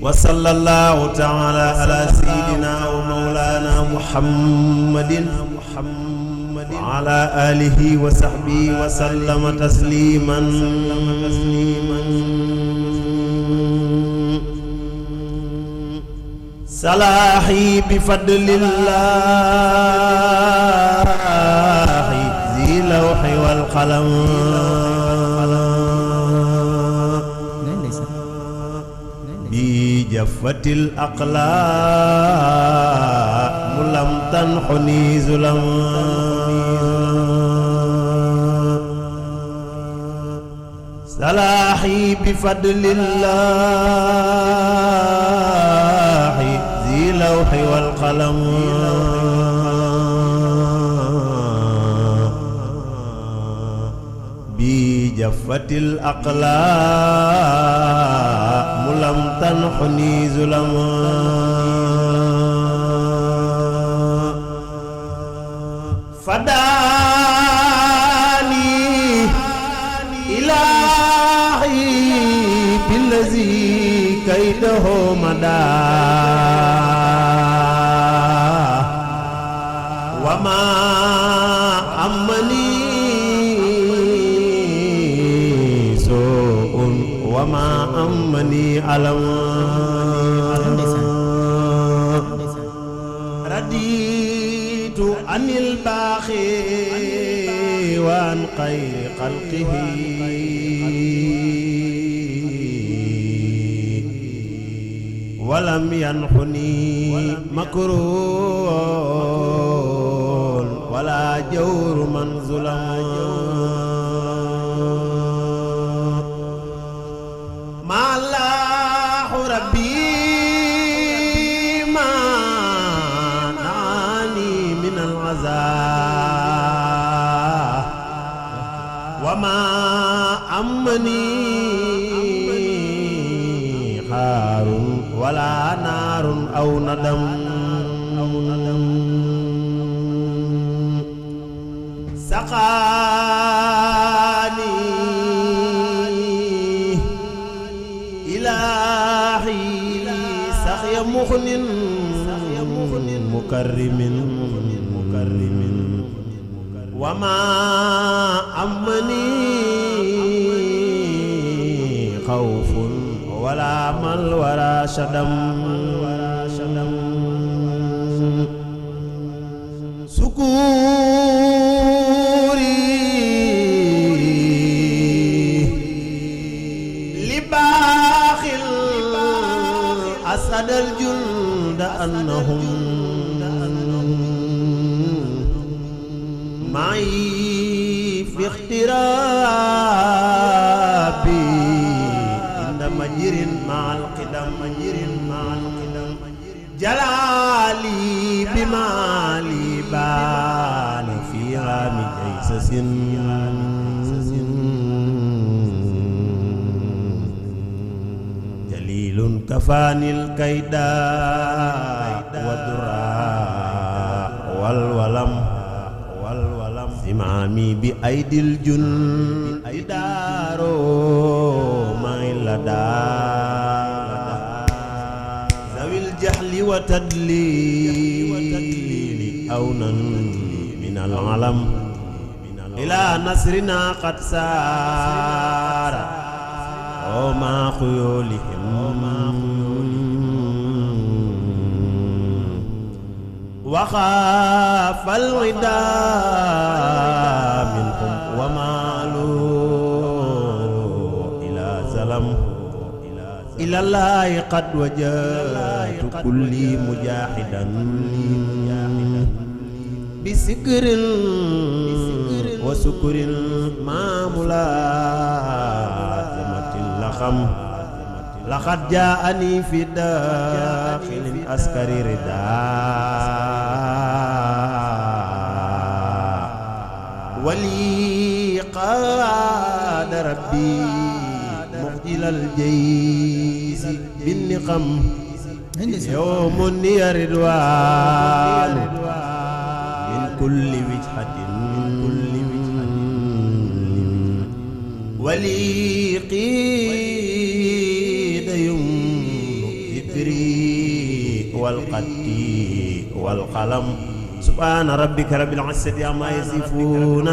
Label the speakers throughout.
Speaker 1: وصلى الله تعالى على سيدنا ومولانا محمد وعلى آله وصحبه وسلم تسليما صلاحي بفضل الله ذي لوح والقلم بجفة الأقلام لم تنحني ظلم صلاحي بفضل الله ذي لوح والقلم بجفة الأقلام لم تنحني ظلم فداني إلهي بالذي كيده مدى وما أمني سوء وما أمني ألم رديت عن الباخي وعن خير خلقه ولم ينحني مكروه ولا جور من ظلم ما الله ربي ما نعاني من العذاب وما أمني حار ولا نار أو ندم سقاني إلهي سخي مخن مكرم وما أمني خوف ولا مل ولا شدم سكوري لباخل أسد الجند أنهم معي في اخترابي عند مجر مع القدم جلالي بمالي بان في عام جيسس جليل كفاني الكيداء والدراء والولم زمامي بأيدي الجند دارو ما لدى ذوي الجهل وتدليل أونا من العلم إلى نصرنا قد سار وما خيولهم وخاف الوداع منهم ومالوا إلى سلام إلى الله قد وجدت كلي مجاهدا بسكر وسكر ما ملازمة اللخم لقد جاءني في داخل أسكر رداء ولي قاد ربي مخجل الجيش بالنقم يوم رضوان من كل وجهة ولي قيد يمن إبري والقتي والقلم سبحان ربك رب العزة عما يصفون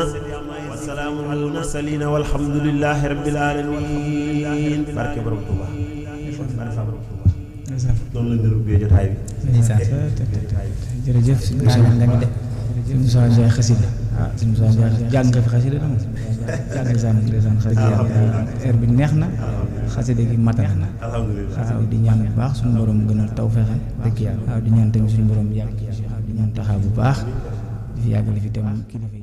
Speaker 1: وسلام على المرسلين والحمد لله رب العالمين barke borom Touba doon la ñu ubbee jotaay bi
Speaker 2: jërëjëf si Moussa nga mi de si Moussa Ndiaye xasida waaw si Moussa Ndiaye jàng nga fi xasida dama jàng ndeysaan xasida heure bi neex na xasida gi matal na waaw di ñaan bu baax suñu borom gën a taw fexe dëgg yàlla waaw di ñaan tamit suñu borom yàgg waaw di ñaan taxaw bu baax di fi yàgg li fi tam kilifa